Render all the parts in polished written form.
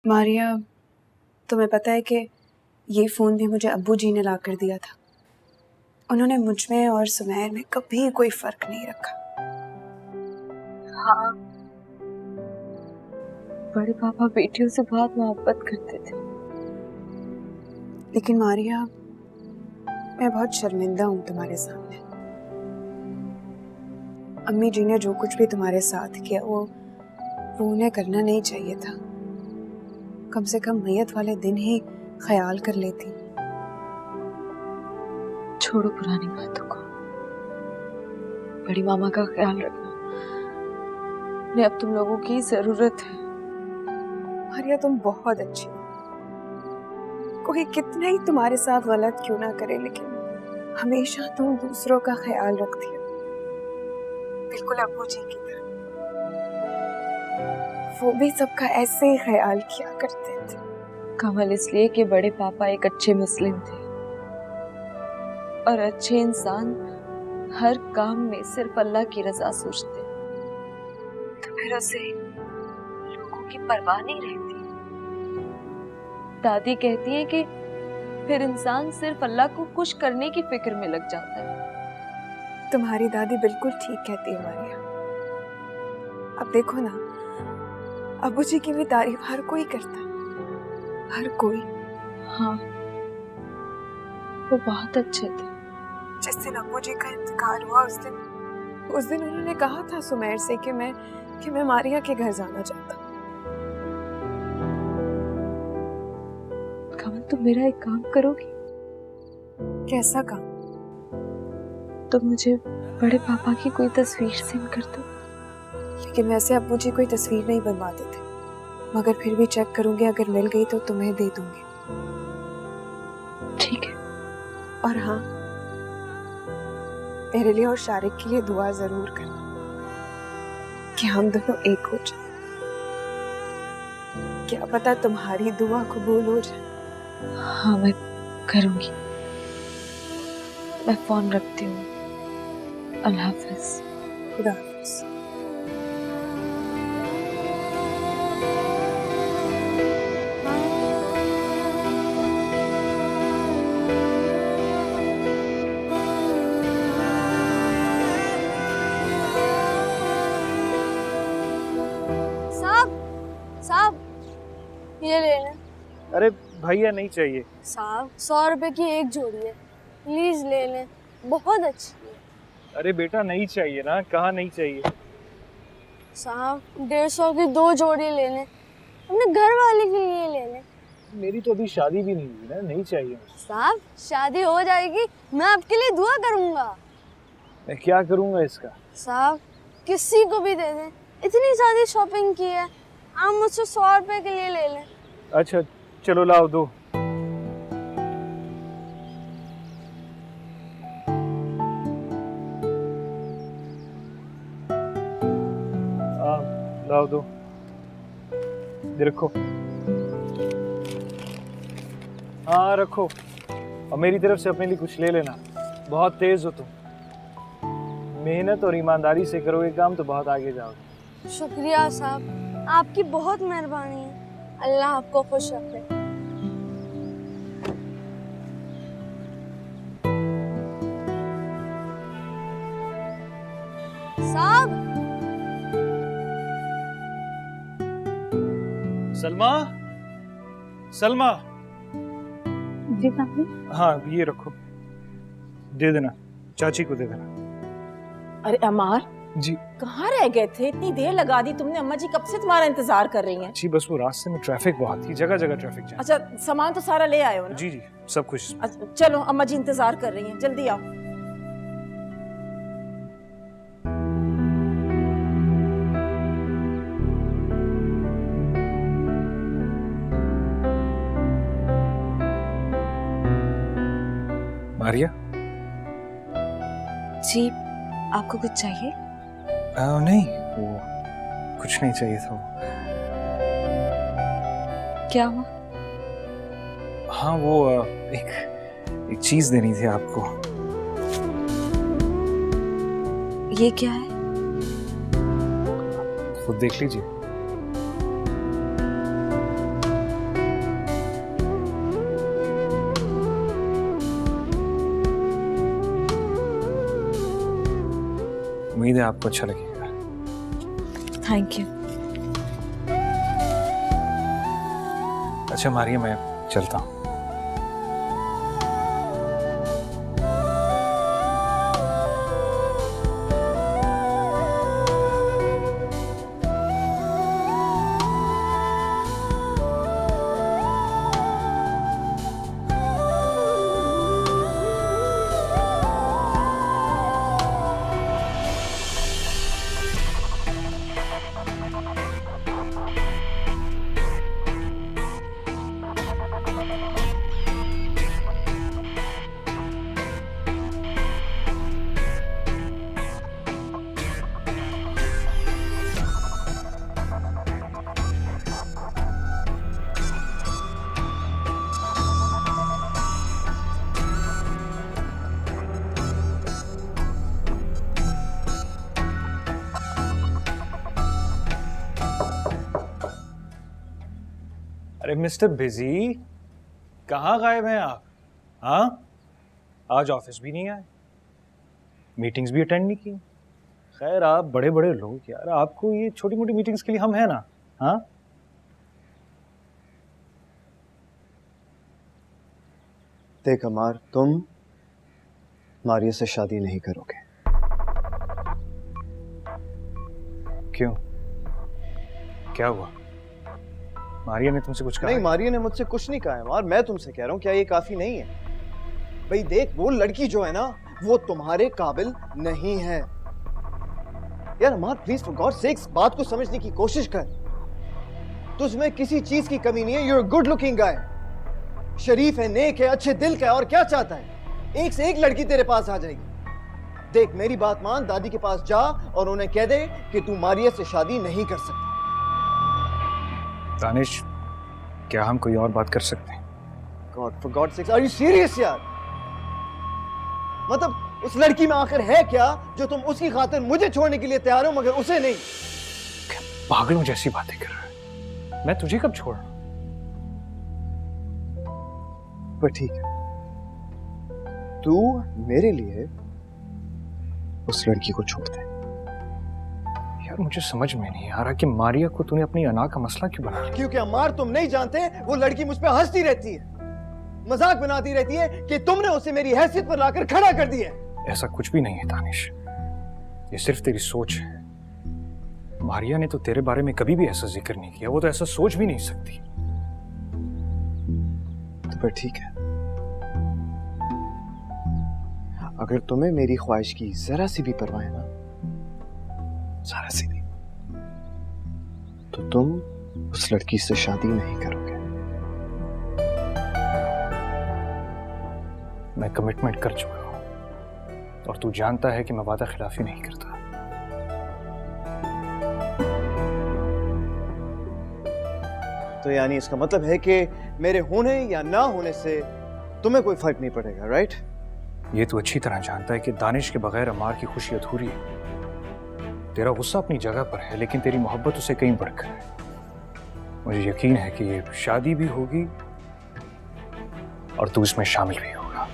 मारिया, तुम्हें पता है कि ये फ़ोन भी मुझे अब्बू जी ने ला कर दिया था। उन्होंने मुझ में और सुमैर में कभी कोई फ़र्क नहीं रखा। हाँ, बड़े पापा बेटियों से बहुत मोहब्बत करते थे। लेकिन मारिया, मैं बहुत शर्मिंदा हूँ तुम्हारे सामने। अम्मी जी ने जो कुछ भी तुम्हारे साथ किया वो उन्हें करना नहीं चाहिए था। कम से कम मैयत वाले दिन ही ख्याल कर लेती। छोड़ो पुरानी बातों को, बड़ी मामा का ख्याल रखना। उन्हें अब तुम लोगों की जरूरत है। मारिया, तुम बहुत अच्छी हो। कोई कितना ही तुम्हारे साथ गलत क्यों ना करे, लेकिन हमेशा तुम दूसरों का ख्याल रखती हो, बिल्कुल अब्बू जी की तरह। वो भी सबका ऐसे ही ख्याल किया करते थे। कमल, इसलिए कि बड़े पापा एक अच्छे मुस्लिम थे और अच्छे इंसान हर काम में सिर्फ अल्लाह की रजा सोचते, तो फिर उसे लोगों की परवाह नहीं रहती। दादी कहती है कि फिर इंसान सिर्फ अल्लाह को खुश करने की फिक्र में लग जाता है। तुम्हारी दादी बिल्कुल ठीक कहती है मारिया। अब देखो ना, अब्बू जी की भी तारीफ हर कोई करता है, हर कोई। हाँ, वो बहुत अच्छे थे। जिस दिन अब्बू जी का इंतकाल हुआ उस दिन उन्होंने कहा था सुमैर से कि मैं मारिया के घर जाना चाहता हूँ। कमल, तुम मेरा एक काम करोगी? कैसा काम? तुम मुझे बड़े पापा की कोई तस्वीर सेंड कर दो। लेकिन वैसे अब्बू जी कोई तस्वीर नहीं बनवाते थे, मगर फिर भी चेक करूंगी, अगर मिल गई तो तुम्हें दे दूंगी। ठीक है। और हाँ, मेरे लिए और शारिक के लिए दुआ जरूर करना कि हम दोनों एक हो जाए। क्या पता तुम्हारी दुआ कबूल हो जाए। हाँ, मैं करूंगी। मैं फोन रखती हूँ। अल्लाह हाफिज। खुदा हाफिज। साहब, ये ले लें। अरे भैया, नहीं चाहिए साहब, 100 रुपए की एक जोड़ी है, प्लीज ले लें, बहुत अच्छी है। अरे बेटा, नहीं चाहिए ना, कहाँ नहीं चाहिए। साहब, 150 की 2 जोड़ी ले लें, अपने घर वाले के लिए ले लें। मेरी तो अभी शादी भी नहीं हुई ना, नहीं चाहिए। साहब, शादी हो जाएगी, मैं आपके लिए दुआ करूंगा। मैं क्या करूंगा इसका? साहब, किसी को भी दे दें, इतनी ज्यादा शॉपिंग की है, आप मुझसे 100 रुपए के लिए ले लें। अच्छा चलो, लाओ दो। लाओ दो, ये रखो। हाँ रखो, और मेरी तरफ से अपने लिए कुछ ले लेना। बहुत तेज हो तुम, मेहनत और ईमानदारी से करोगे काम तो बहुत आगे जाओगे। शुक्रिया साहब, आपकी बहुत मेहरबानी है। अल्लाह आपको खुश रखे। साहब, सलमा, सलमा। जी पापा। हाँ ये रखो, दे देना, चाची को दे देना। अरे अमार जी। कहाँ रह गए थे? इतनी देर लगा दी तुमने। अम्मा जी कब से तुम्हारा इंतजार कर रही हैं। जी बस वो रास्ते में ट्रैफिक बहुत थी, जगह जगह ट्रैफिक जाम। अच्छा, सामान तो सारा ले आए हो ना? जी जी, सब कुछ। अच्छा, चलो अम्मा जी इंतजार कर रही हैं, जल्दी आओ। मारिया। जी, आपको कुछ चाहिए? नहीं, वो कुछ नहीं चाहिए था। क्या हुआ? हाँ वो एक चीज देनी थी आपको। ये क्या है? खुद देख लीजिए। उम्मीद है आपको अच्छा लगेगा। Thank you. अच्छा मारिया, मैं चलता हूँ। अरे मिस्टर बिजी, कहाँ गायब हैं आप? हाँ, आज ऑफिस भी नहीं आए, मीटिंग्स भी अटेंड नहीं की। खैर, आप बड़े बड़े लोग यार, आपको ये छोटी मोटी मीटिंग्स के लिए हम हैं ना। हाँ, देख अमार, तुम मारिया से शादी नहीं करोगे। क्यों? क्या हुआ? मारिया ने तुमसे कुछ कहा? नहीं, मारिया ने मुझसे कुछ नहीं कहा है अमार। मैं तुमसे कह रहा हूँ, क्या ये काफी नहीं है? भाई देख, वो लड़की जो है ना, वो तुम्हारे काबिल नहीं है। यार अमार, प्लीज फॉर गॉड सेक्स बात को समझने की कोशिश कर। तुझमें किसी चीज की कमी नहीं है। You're a good looking guy, शरीफ है, नेक है, अच्छे दिल का है, और क्या चाहता है? एक से एक लड़की तेरे पास आ जाएगी। देख मेरी बात मान, दादी के पास जा और उन्हें कह दे कि तू मारिया से शादी नहीं कर सकता। दानिश, क्या हम कोई और बात कर सकते हैं? God, for God's sake, are you serious यार? मतलब उस लड़की में आखिर है क्या जो तुम उसकी खातिर मुझे छोड़ने के लिए तैयार हो मगर उसे नहीं? पागलों जैसी बातें कर रहा है। मैं तुझे कब छोड़? पर ठीक है, तू मेरे लिए उस लड़की को छोड़ दे। यार मुझे समझ में नहीं आ रहा कि मारिया को तूने अपनी अना का मसला क्यों बना लिया? क्योंकि अमार, तुम नहीं जानते, वो लड़की मुझ पे हंसती रहती है, मजाक बनाती रहती है कि तुमने उसे मेरी हैसियत पर लाकर खड़ा कर दिया है। ऐसा कुछ भी नहीं है दानिश, ये सिर्फ तेरी सोच है। मारिया ने तो तेरे बारे में कभी भी ऐसा जिक्र नहीं किया, वो तो ऐसा सोच भी नहीं सकती। तो पर ठीक है, अगर तुम्हें मेरी ख्वाहिश की जरा सी भी परवाह है ना, जरा सी भी, तो तुम उस लड़की से शादी नहीं करोगे। मैं कमिटमेंट कर चुका हूं और तू जानता है कि मैं वादा खिलाफी नहीं करता। तो यानी इसका मतलब है कि मेरे होने या ना होने से तुम्हें कोई फर्क नहीं पड़ेगा, राइट? ये तू अच्छी तरह जानता है कि दानिश के बगैर अमार की खुशी अधूरी है। तेरा गुस्सा अपनी जगह पर है, लेकिन तेरी मोहब्बत उसे कहीं बढ़कर है। मुझे यकीन है कि ये शादी भी होगी और तू इसमें शामिल भी होगा।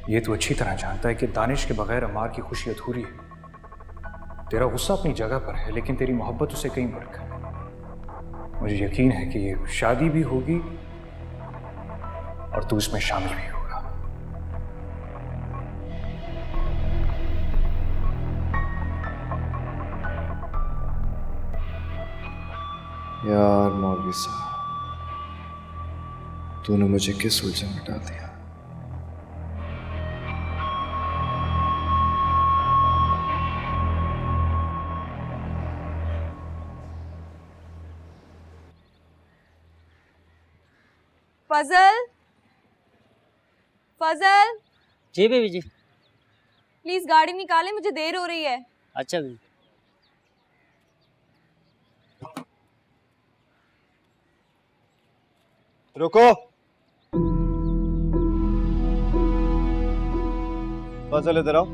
ये तू अच्छी तरह जानता है कि दानिश के बगैर अमार की खुशी अधूरी है। तेरा गुस्सा अपनी जगह पर है, लेकिन तेरी मोहब्बत उसे कहीं बढ़कर है। मुझे यकीन है कि ये शादी भी होगी और तू इसमें शामिल भी होगा। यार मौलवी साहब, तूने मुझे किस उलझन में डाल दिया? फजल, फजल, जी बेबी जी। प्लीज गाड़ी निकाले, मुझे देर हो रही है। अच्छा बेबी। रुको। फजल इधर आओ।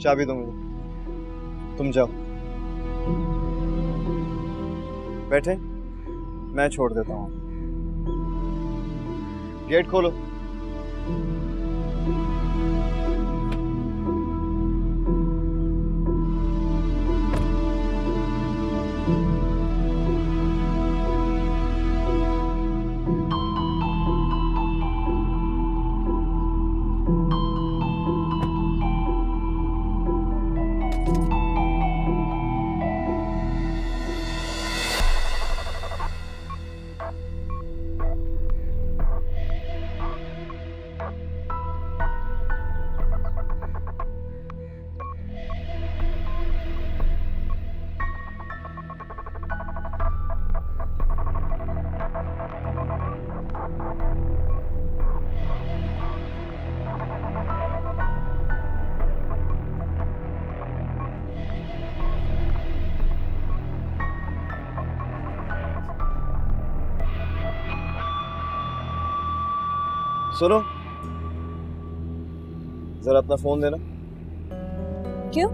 चाबी दो मुझे। तुम जाओ, बैठे, मैं छोड़ देता हूँ। गेट खोलो। सुनो, जरा अपना फोन देना। क्यों?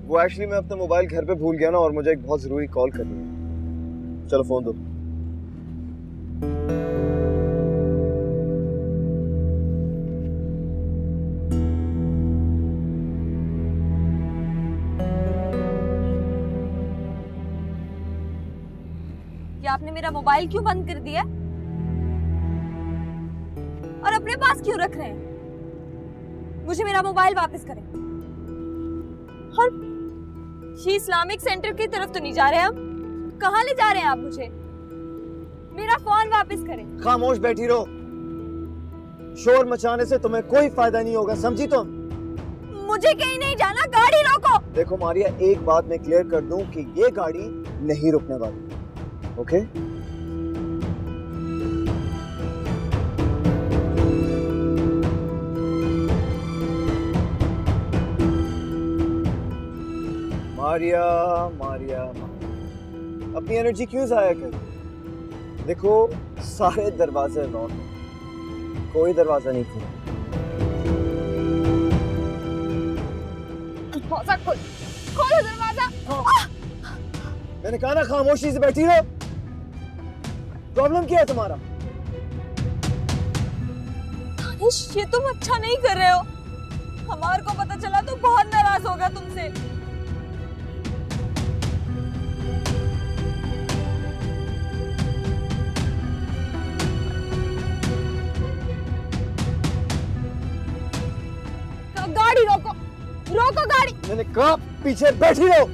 वो एक्चुअली मैं अपना मोबाइल घर पे भूल गया ना, और मुझे एक बहुत जरूरी कॉल करनी है। चलो फोन दो। ये आपने मेरा मोबाइल क्यों बंद कर दिया और अपने पास क्यों रख रहे हैं? मुझे मेरा मोबाइल वापस करें। और ये इस्लामिक सेंटर की तरफ तो नहीं जा रहे हम? कहाँ ले जा रहे हैं आप मुझे? मेरा फोन वापस करें। खामोश बैठी रहो। शोर मचाने से तुम्हें कोई फायदा नहीं होगा, समझी तुम? मुझे कहीं नहीं जाना, गाड़ी रोको। देखो मारिया, एक बात मैं क्लियर कर दूं कि ये गाड़ी नहीं रुकने वाली, ओके? मारिया, मारिया, मारिया, अपनी एनर्जी क्यों जाया कर? देखो, सारे दरवाजे लॉक हैं, कोई दरवाजा नहीं खुला। दरवाजा खोलो दरवाजा। मैंने कहा ना खामोशी से बैठी रहो। प्रॉब्लम क्या है तुम्हारा? दानिश, ये तुम अच्छा नहीं कर रहे हो। हमारे को पता चला तो बहुत नाराज होगा तुमसे। गाड़ी रोको, रोको गाड़ी। मैंने कहा पीछे बैठी रहो।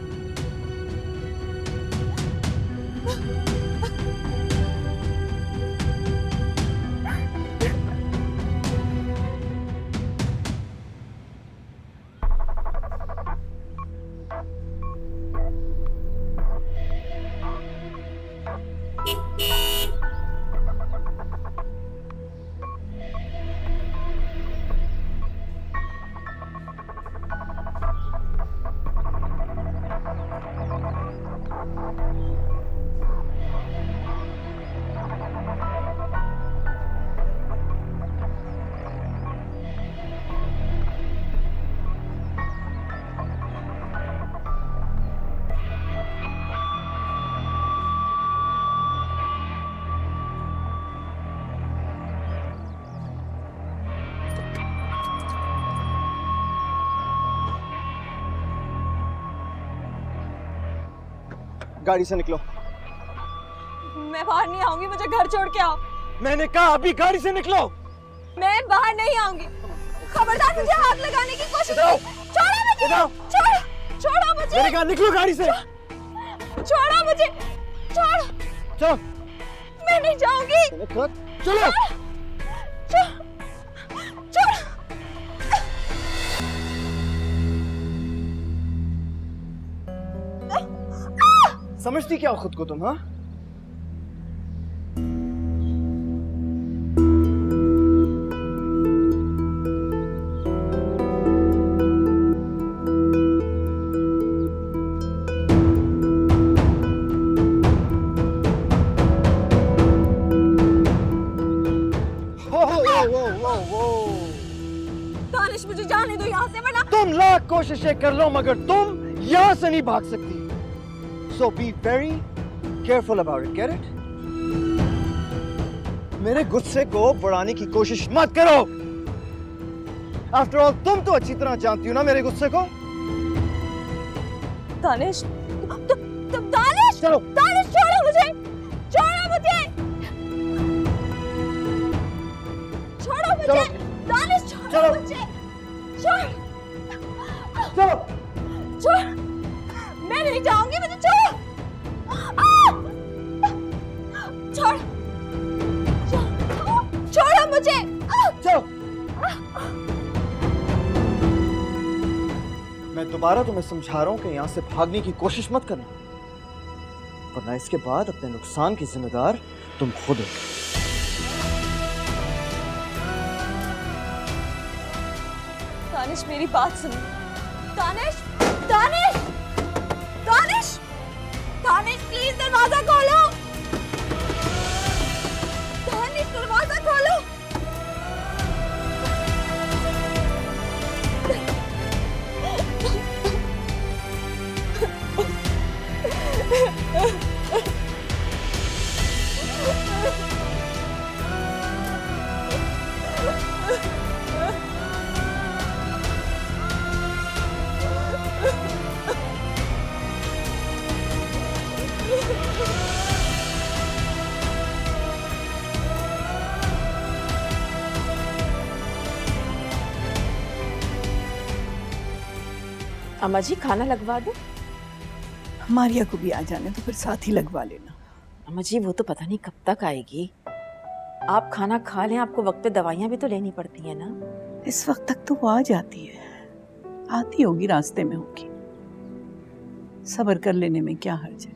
गाड़ी से निकलो। मैं बाहर नहीं आऊंगी, मुझे घर छोड़ के आओ। मैंने कहा अभी गाड़ी से निकलो। मैं बाहर नहीं आऊंगी। खबरदार मुझे हाथ लगाने की कोशिश मत। छोड़ो मुझे। छोड़ो, छोड़ो मुझे। मैंने कहा निकलो गाड़ी से। छोड़ो मुझे। छोड़ो। चलो। मैं नहीं जाऊंगी। मैंने कहा चलो। छोड़ो। समझती क्या हो खुद को तुम? हाँ, दानिश मुझे जाने दो यहाँ से, वरना तुम लाख कोशिशें कर लो मगर तुम यहां से नहीं भाग सकती। So be very careful about it, get it? मेरे गुस्से को बढ़ाने की कोशिश मत करो। आफ्टर ऑल तुम तो अच्छी तरह जानती हो ना मेरे गुस्से को। दानिश, तुम दानिश, चलो दानिश छोड़ो मुझे, छोड़ो मुझे, छोड़ो मुझे, चलो। दानिश छोड़ो चलो। मुझे, छोड़, चलो छोड़, मैं नहीं जाऊंगी, मुझे छोड़, छोड़, छोड़ो मुझे, चलो। मैं दोबारा तुम्हें समझा रहा हूं कि यहां से भागने की कोशिश मत करना, वरना इसके बाद अपने नुकसान की जिम्मेदार तुम खुद हो। दानिश मेरी बात सुनो। दानिश, दानिश, दानिश, दानिश प्लीज दरवाजा खोलो, दानिश दरवाजा खोलो। अम्मा जी खाना लगवा दो। मारिया को भी आ जाने तो फिर साथ ही लगवा लेना। अम्मा जी वो तो पता नहीं कब तक आएगी। आप खाना खा लें, आपको वक्त पे दवाइयाँ भी तो लेनी पड़ती है ना। इस वक्त तक तो वो आ जाती है, आती होगी, रास्ते में होगी। सब्र कर लेने में क्या हर्ज है,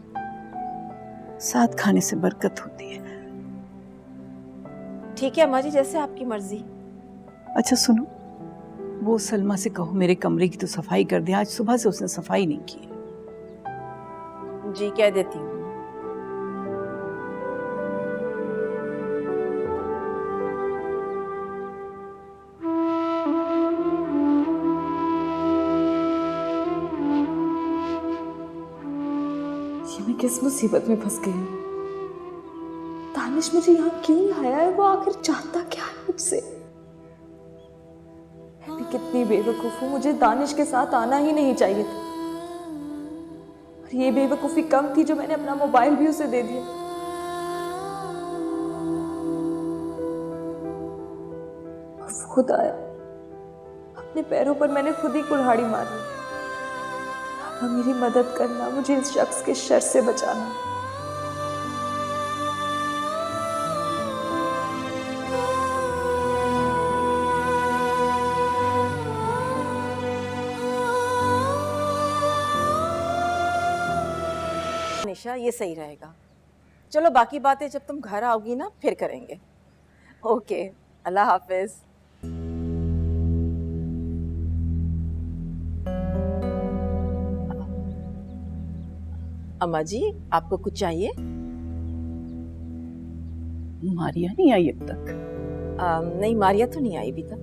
साथ खाने से बरकत होती है। ठीक है अम्मा जी, जैसे आपकी मर्जी। अच्छा सुनो, वो सलमा से कहो मेरे कमरे की तो सफाई कर दे, आज सुबह से उसने सफाई नहीं की है। जी कह देती हूँ। ये मैं किस मुसीबत में फंस गई हूँ? दानिश मुझे यहाँ क्यों लाया है? वो आखिर चाहता क्या है मुझसे? मैं भी कितनी बेवकूफ हूँ, मुझे दानिश के साथ आना ही नहीं चाहिए था। और ये बेवकूफी कम थी जो मैंने अपना मोबाइल भी उसे दे दिया। और वो खुद आया, अपने पैरों पर मैंने खुद ही कुल्हाड़ी मारी। अब मेरी मदद करना, मुझे इस शख्स के शर से बचाना। निशा ये सही रहेगा। चलो बाकी बातें जब तुम घर आओगी ना फिर करेंगे। ओके, अल्लाह हाफिज। अम्मा जी आपको कुछ चाहिए? मारिया नहीं आई अब तक? नहीं मारिया तो नहीं आई अभी तक।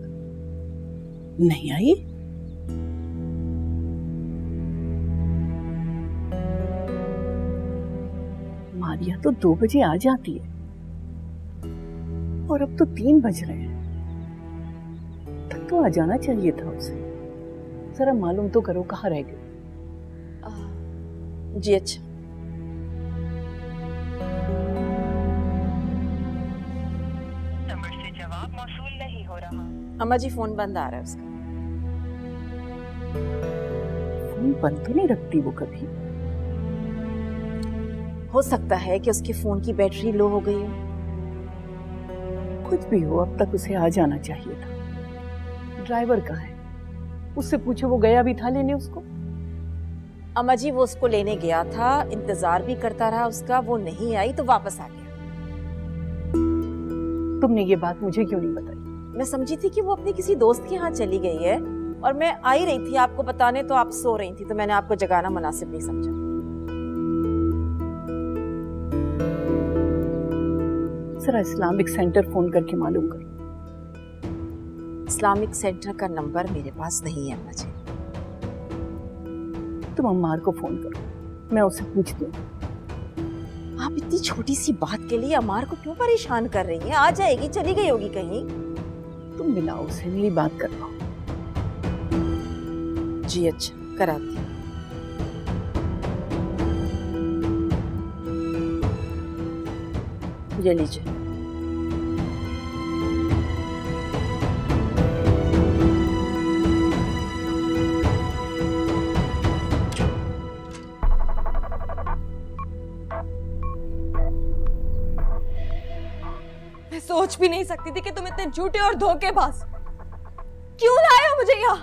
नहीं आई? मारिया तो 2 बजे आ जाती है और अब तो 3 बज रहे हैं। तब तो आ जाना चाहिए था उसे। जरा मालूम तो करो कहाँ रह गई। जी अच्छा। नंबर से जवाब मौसूल नहीं हो रहा। अम्मा जी फोन बंद आ रहा है उसका। फोन बंद तो नहीं रखती वो कभी। हो सकता है कि उसके फोन की बैटरी लो हो गई हो। कुछ भी हो, अब तक उसे आ जाना चाहिए था। ड्राइवर कहाँ है? उससे पूछो, वो गया भी था लेने उसको। अम्मा जी वो उसको लेने गया था, इंतजार भी करता रहा उसका, वो नहीं आई तो वापस आ गया। तुमने ये बात मुझे क्यों नहीं बताई? मैं समझी थी कि वो अपनी किसी दोस्त के यहाँ चली गई है और मैं आई रही थी आपको बताने, तो आप सो रही थी, तो मैंने आपको जगाना मुनासिब नहीं समझा। जरा इस्लामिक सेंटर फोन करके मालूम करो। इस्लामिक सेंटर का नंबर मेरे पास नहीं है अम्मा जी। तुम अम्मार को फोन करो, मैं उससे पूछती हूँ। आप इतनी छोटी सी बात के लिए अमार को क्यों परेशान कर रही हैं? आ जाएगी, चली गई होगी कहीं। तुम मिलाओ उसे, मेरी बात कर लो। जी अच्छा, कराती हूँ। ये लीजिए। मैं सोच भी नहीं सकती थी कि तुम इतने झूठे और धोखेबाज। क्यों लाए हो मुझे यहाँ?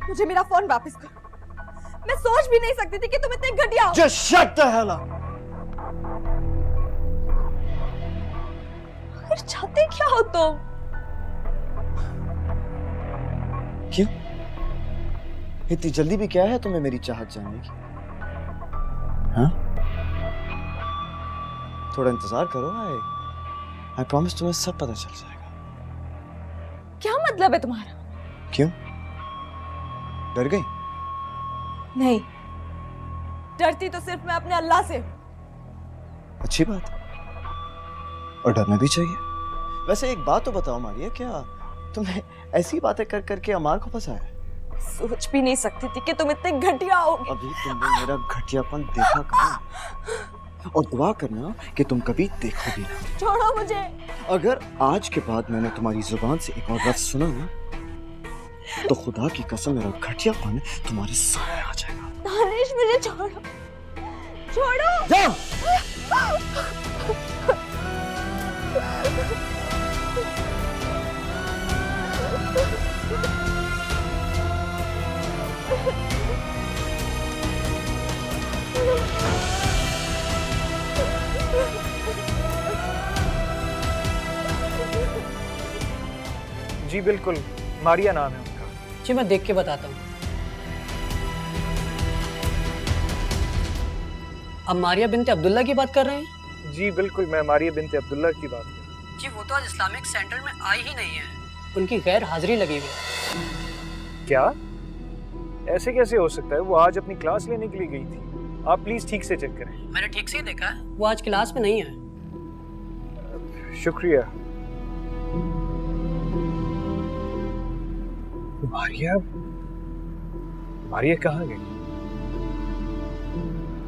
मुझे मेरा फोन वापस करो। मैं सोच भी नहीं सकती थी कि तुम इतने घटिया हो। Just shut the hell up! आखिर चाहते क्या हो तुम? क्यों? इतनी जल्दी भी क्या है तुम्हें मेरी चाहत जानने की? हाँ? थोड़ा इंतजार करो। आई प्रॉमिस तुम्हें सब पता चल जाएगा। क्या मतलब है तुम्हारा? क्यों? डर गई? नहीं, डरती तो सिर्फ मैं अपने अल्लाह से। अच्छी बात है, और डरना भी चाहिए। वैसे एक बात तो बताओ मारिया, क्या तुमने ऐसी बातें कर करके अमार को फंसाया? सोच भी नहीं सकती थी कि तुम इतने घटिया होगे। अभी तुमने मेरा घटियापन देखा कहाँ? और दुआ करना कि तुम कभी देखो भी ना। छोड़ो मुझे। अगर आज के बाद मैंने तुम्हारी जुबान से एक और लफ्ज सुना ना, तो खुदा की कसम मेरा घटियापन तुम्हारे सामने आ जाएगा। दानिश, मुझे छोड़ो, छोड़ो। जाओ। जी बिल्कुल, मारिया नाम है उनका। जी मैं देख के बताता हूँ। अब मारिया बिनते अब्दुल्ला की बात कर रहे हैं? जी बिल्कुल, मैं मारिया बिनते अब्दुल्ला की बात कर रहा हूँ। जी वो तो आज इस्लामिक सेंटर में आई ही नहीं है, उनकी गैर हाजिरी लगी हुई है। क्या? ऐसे कैसे हो सकता है? वो आज अपनी क्लास लेने के लिए गई थी। आप प्लीज ठीक से चेक करें। मैंने ठीक से ही देखा है, वो आज क्लास में नहीं है। शुक्रिया। मारिया, मारिया कहाँ गई?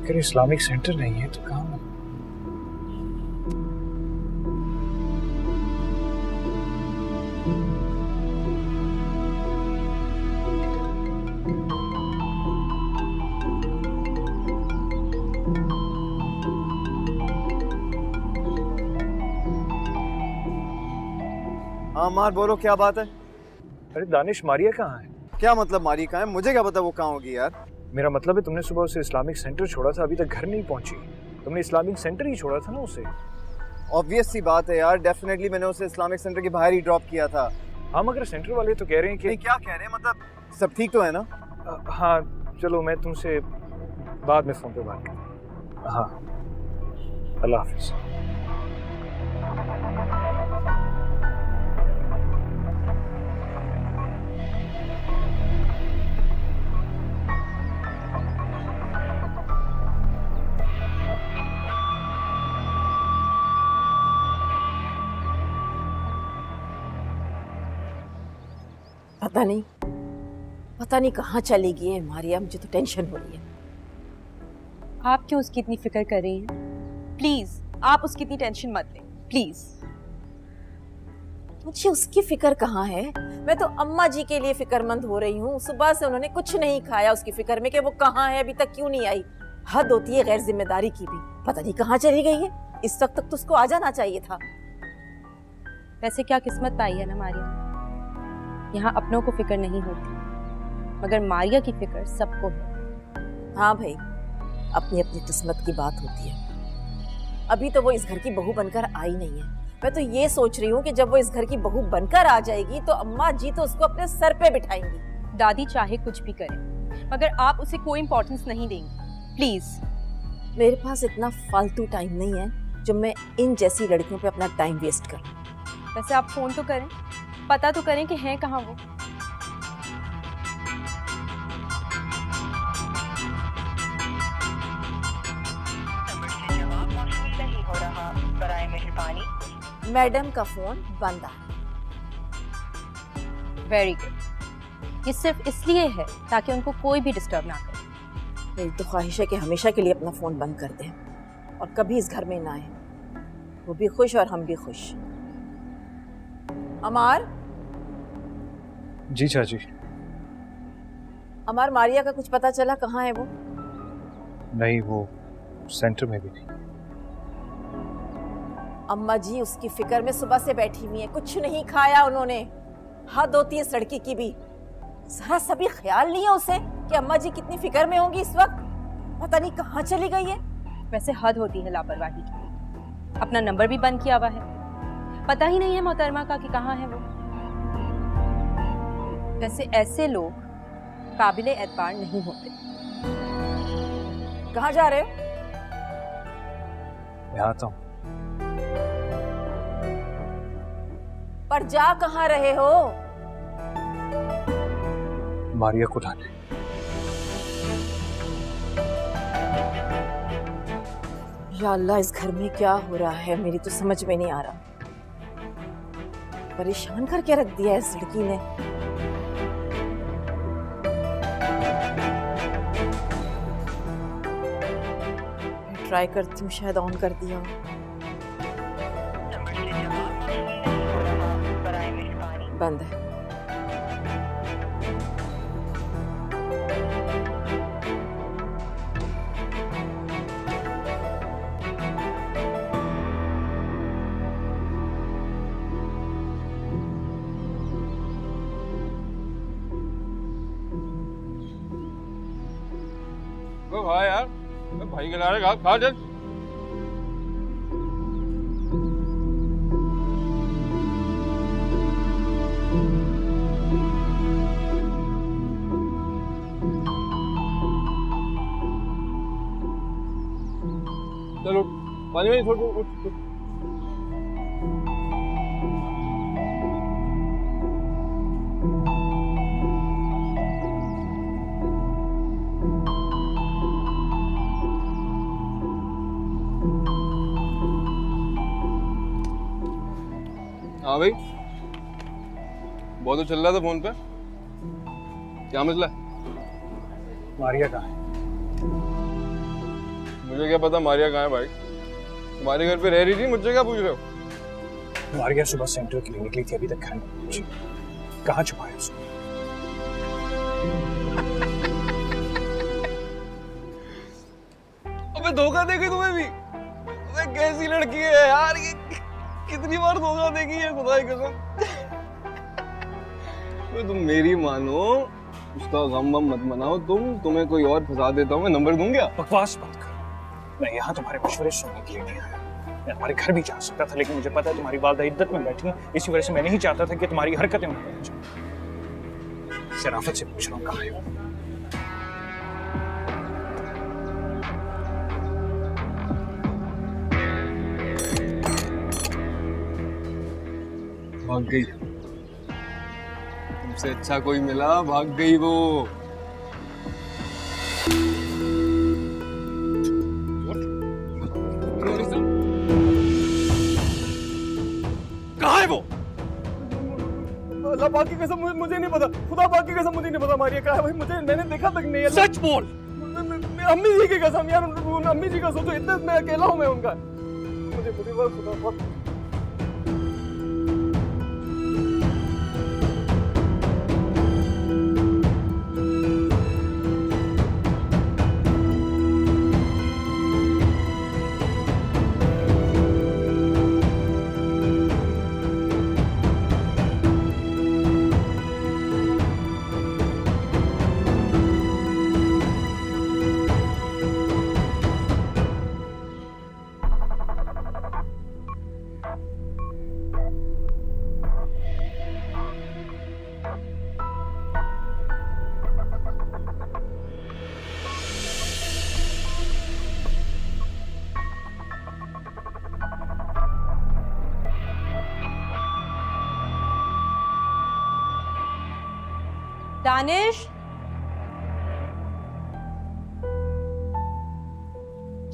अगर इस्लामिक सेंटर नहीं है तो कहाँ? हाँ मार, बोलो क्या बात है? अरे दानिश, मारिया कहाँ है? क्या मतलब मारिया कहाँ है? मुझे क्या पता वो कहाँ होगी यार। मेरा मतलब है तुमने सुबह उसे इस्लामिक सेंटर छोड़ा था, अभी तक घर नहीं पहुंची। तुमने इस्लामिक सेंटर ही छोड़ा था ना उसे। ऑब्वियस सी बात है यार, डेफिनेटली मैंने उसे इस्लामिक सेंटर के बाहर ही ड्रॉप किया था। हाँ, मगर सेंटर वाले तो कह रहे हैं कि नहीं, क्या कह रहे हैं? मतलब सब ठीक तो है ना? हाँ चलो, मैं तुमसे बाद में फोन पे बात करूँ। हाँ, अल्लाह हाफिज। पता नहीं कहाँ चली गई है मारिया, मुझे तो टेंशन हो रही है। आप क्यों उसकी इतनी फिक्र कर रही हैं? प्लीज आप उसकी इतनी टेंशन मत लें, प्लीज। मुझे उसकी फिक्र कहाँ है? मैं तो अम्मा जी के लिए फिक्रमंद हो रही हूँ। सुबह से उन्होंने कुछ नहीं खाया उसकी फिक्र में कि वो कहाँ है, अभी तक क्यों नहीं आई। हद होती है गैर जिम्मेदारी की भी। पता नहीं कहाँ चली गई है, इस वक्त तक तो उसको आ जाना चाहिए था। वैसे क्या किस्मत पाई है ना मारिया, यहाँ अपनों को फिक्र नहीं होती, मगर मारिया की फिक्र सबको है। हाँ भाई, अपनी अपनी किस्मत की बात होती है। अभी तो वो इस घर की बहू बनकर आई नहीं है। मैं तो ये सोच रही हूँ कि जब वो इस घर की बहू बनकर आ जाएगी तो अम्मा जी तो उसको अपने सर पे बिठाएंगी। दादी चाहे कुछ भी करे, मगर आप उसे कोई इम्पोर्टेंस नहीं देंगी, प्लीज। मेरे पास इतना फालतू टाइम नहीं है जो मैं इन जैसी लड़कियों पे अपना टाइम वेस्ट करूं। वैसे आप फोन तो करें, पता तो करें कि हैं कहाँ वो। नंबर से जवाब मौसूल नहीं हो रहा, बराए मेहरबानी। मैडम का फोन बंद आ। Very good. ये सिर्फ इसलिए है ताकि उनको कोई भी डिस्टर्ब ना करे। मेरी तो ख्वाहिश है कि हमेशा के लिए अपना फोन बंद कर दें और कभी इस घर में ना आए। वो भी खुश और हम भी खुश। अमार, जी चाची। अमार, मारिया का कुछ पता चला? कहाँ है वो? नहीं, वो सेंटर में भी थी। अम्मा जी उसकी फिक्र में सुबह से बैठी हुई है। कुछ नहीं खाया उन्होंने। हद होती है सड़की की भी। जरा सभी ख्याल नहीं है उसे कि अम्मा जी कितनी फिक्र में होंगी इस वक्त। पता नहीं कहाँ चली गई है। वैसे हद होती है लापरवाही की। अपना नंबर भी बंद किया हुआ है, पता ही नहीं है मोहतरमा का कि कहाँ है वो। वैसे ऐसे लोग काबिले एतबार नहीं होते। कहाँ जा रहे हो? मैं आता हूँ। पर जा कहाँ रहे हो? मारिया को ढाले। या अल्लाह, इस घर में क्या हो रहा है? मेरी तो समझ में नहीं आ रहा। परेशान करके रख दिया है इस लड़की ने। ट्राई करती हूँ, शायद ऑन कर दिया। नंबर से जवाब मौसूल नहीं हो रहा, बराए मेहरबानी। बंद है। भाई यार, भाई के नारे खा चल। चलो पानी में छोड़ उठ। हाँ भाई, बहुत तो चल रहा था फोन पे। क्या मसला है? मारिया कहाँ है? मुझे क्या पता मारिया कहाँ है भाई। तुम्हारे घर पे रह रही थी, मुझसे क्या पूछ रहे हो? मारिया सुबह सेंटर के लिए निकली थी, अभी तक घर नहीं पहुंची। कहाँ छुपा है उसको? अबे धोखा देगी तुम्हें भी? अबे कैसी लड़की है यार ये, कितनी बार धोखा देगी है खुदा की कसम। तुम मेरी मानो, उसका गम वम मत मनाओ। तुम्हें कोई और फंसा देता हूँ मैं, नंबर दूं क्या? बकवास बंद कर। मैं यहाँ तुम्हारे मशवरे सुनने के लिए नहीं आया। मैं तुम्हारे घर भी जा सकता था, लेकिन मुझे पता है तुम्हारी वालिदा इद्दत में बैठी है। इसी वजह से मैं नहीं चाहता था कि तुम्हारी हरकतें मैं शराफत से पूछ रहा हूँ, कहाँ है वो? भाग गई। तुमसे अच्छा कोई मिला, भाग गई वो। कहाँ है वो? अल्लाह पाक की कसम मुझे नहीं पता। खुदा पाक की कसम मुझे नहीं पता मारिया कहाँ है भाई। मैंने देखा तक नहीं है। सच बोल। अम्मी जी की कसम यार, अम्मी जी का सोचो, इतना मैं अकेला हूँ मैं उनका। मुझे खुदा पाक। दानिश,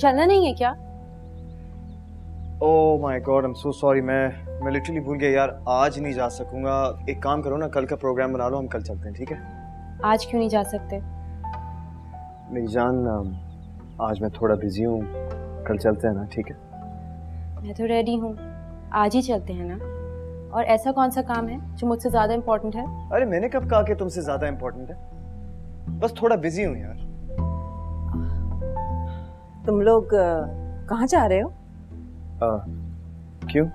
चलना नहीं है क्या? Oh my God, I am so sorry. मैं लिटरली भूल गया यार, आज नहीं जा सकूंगा। एक काम करो ना, कल का प्रोग्राम बना लो, हम कल चलते हैं, ठीक है? आज क्यों नहीं जा सकते? मेरी जान, आज मैं थोड़ा बिजी हूँ, कल चलते हैं ना, ठीक है? मैं तो रेडी हूँ, आज ही चलते हैं ना। और ऐसा कौन सा काम है जो मुझसे ज्यादा इम्पोर्टेंट है? अरे मैंने कब कहा कि तुमसे ज्यादा इम्पोर्टेंट है? बस थोड़ा बिजी हूँ यार। तुम लोग कहाँ जा रहे हो? क्यों,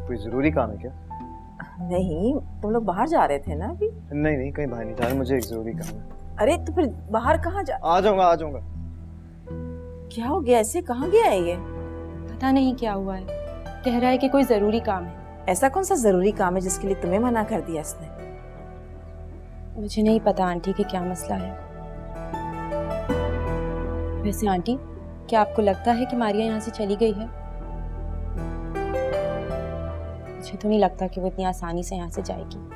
कोई जरूरी काम है क्या? नहीं, तुम लोग बाहर जा रहे थे ना अभी? नहीं नहीं, कहीं बाहर नहीं जा रहा, मुझे एक जरूरी काम है। अरे तो फिर बाहर कहाँ जा? आ जाऊंगा आ जाऊंगा। क्या हो गया, ऐसे कहाँ गया है ये? पता नहीं क्या हुआ है, कह रहा है कि कोई जरूरी काम है। ऐसा कौन सा जरूरी काम है जिसके लिए तुम्हें मना कर दिया इसने? मुझे नहीं पता आंटी कि क्या मसला है। वैसे आंटी, क्या आपको लगता है कि मारिया यहाँ से चली गई है? मुझे तो नहीं लगता कि वो इतनी आसानी से यहाँ से जाएगी।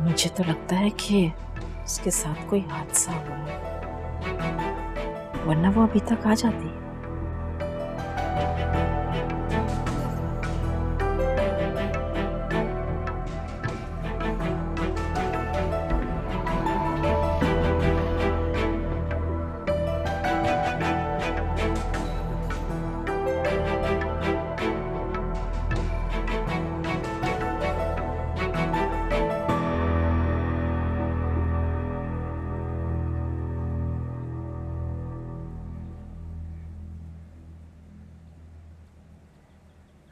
मुझे तो लगता है कि उसके साथ कोई हादसा हुआ है, वरना वो अभी तक आ जाती।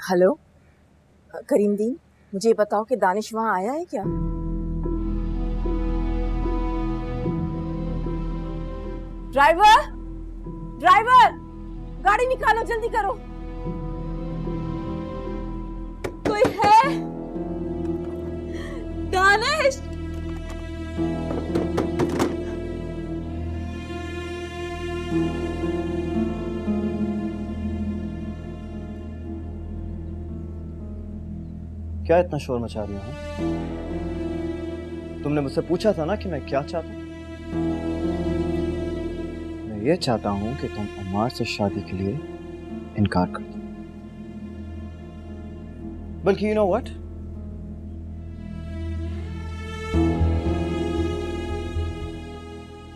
हेलो करीमदीन, मुझे बताओ कि दानिश वहाँ आया है क्या? ड्राइवर, ड्राइवर, गाड़ी निकालो, जल्दी करो। कोई है? दानिश! क्या इतना शोर मचा रही हो? तुमने मुझसे पूछा था ना कि मैं क्या चाहता हूँ। मैं ये चाहता हूँ कि तुम अम्मार से शादी के लिए इनकार कर दो। बल्कि यू नो व्हाट,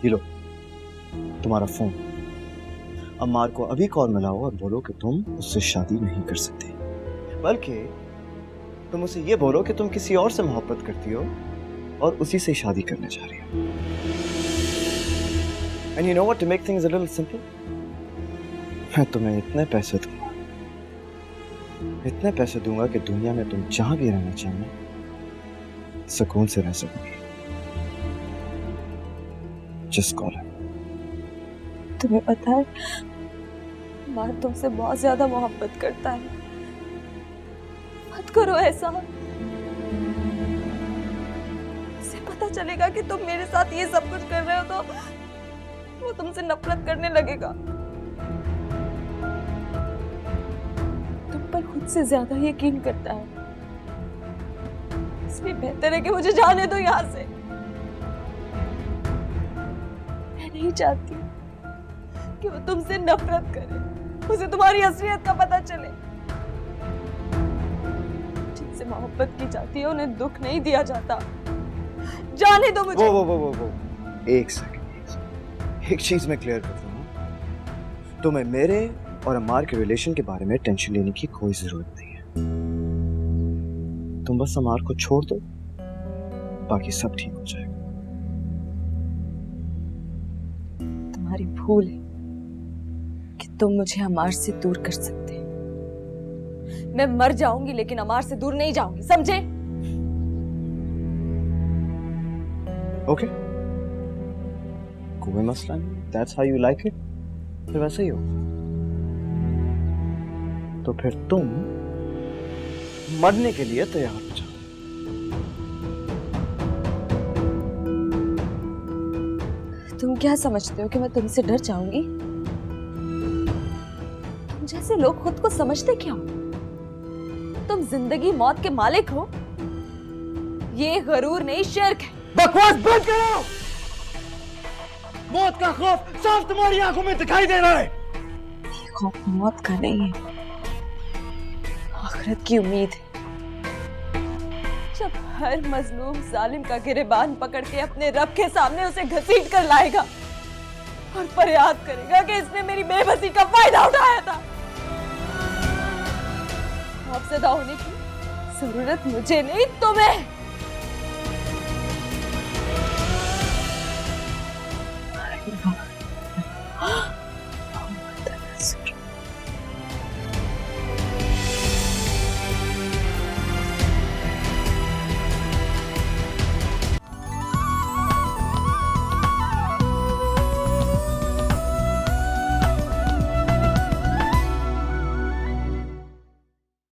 ये लो तुम्हारा फोन। अम्मार को अभी कॉल मिलाओ और बोलो कि तुम उससे शादी नहीं कर सकते, बल्कि तुम उसे ये बोलो कि तुम किसी और से मोहब्बत करती हो और उसी से शादी करने जा रही हो। And you know what, to make things a little simple, मैं तुम्हें इतने पैसे दूंगा कि दुनिया में तुम जहां भी रहना चाहो सुकून से रह सकोगी। Just call it. तुम्हें पता है, माँ तुमसे बहुत ज्यादा मोहब्बत करता है। मत करो ऐसा, उसे पता चलेगा कि तुम मेरे साथ ये सब कुछ कर रहे हो तो वो तुमसे नफरत करने लगेगा। तुम पर खुद से ज्यादा यकीन करता है, इसलिए बेहतर है कि मुझे जाने दो यहाँ से। मैं नहीं चाहती कि वो तुमसे नफरत करे, उसे तुम्हारी असलियत का पता चले। जिनसे मोहब्बत की जाती है उन्हें दुख नहीं दिया जाता। जाने दो मुझे। वो एक सेकंड, एक चीज मैं क्लियर करता हूँ, तुम्हें मेरे और अम्मार के रिलेशन के बारे में टेंशन लेने की कोई जरूरत नहीं है। तुम बस अम्मार को छोड़ दो, बाकी सब ठीक हो जाएगा। तुम्हारी भूल है कि तुम मुझे अमार से दूर कर सकते हैं। मैं मर जाऊंगी लेकिन अमार से दूर नहीं जाऊंगी, समझे? ओके, कोई मसला नहीं। That's how you like it? फिर वैसे ही हो। तो फिर तुम मरने के लिए तैयार हो जाओ। तुम क्या समझते हो कि मैं तुमसे डर जाऊंगी? तुम जैसे लोग खुद को समझते क्या हो? तुम जिंदगी मौत के मालिक हो। ये गरूर नहीं, शिर्क है। बकवास बंद करो। मौत का खौफ साफ तुम्हारी आंखों में दिखाई दे रहा है। ये खौफ मौत का नहीं है, आखिरत की उम्मीद है। जब हर मजलूम जालिम का गिरेबान पकड़ के अपने रब के सामने उसे घसीट कर लाएगा और फरियाद करेगा कि इसने मेरी बेबसी का फायदा उठाया था। खौफज़दा होने की जरूरत मुझे नहीं, तुम्हें।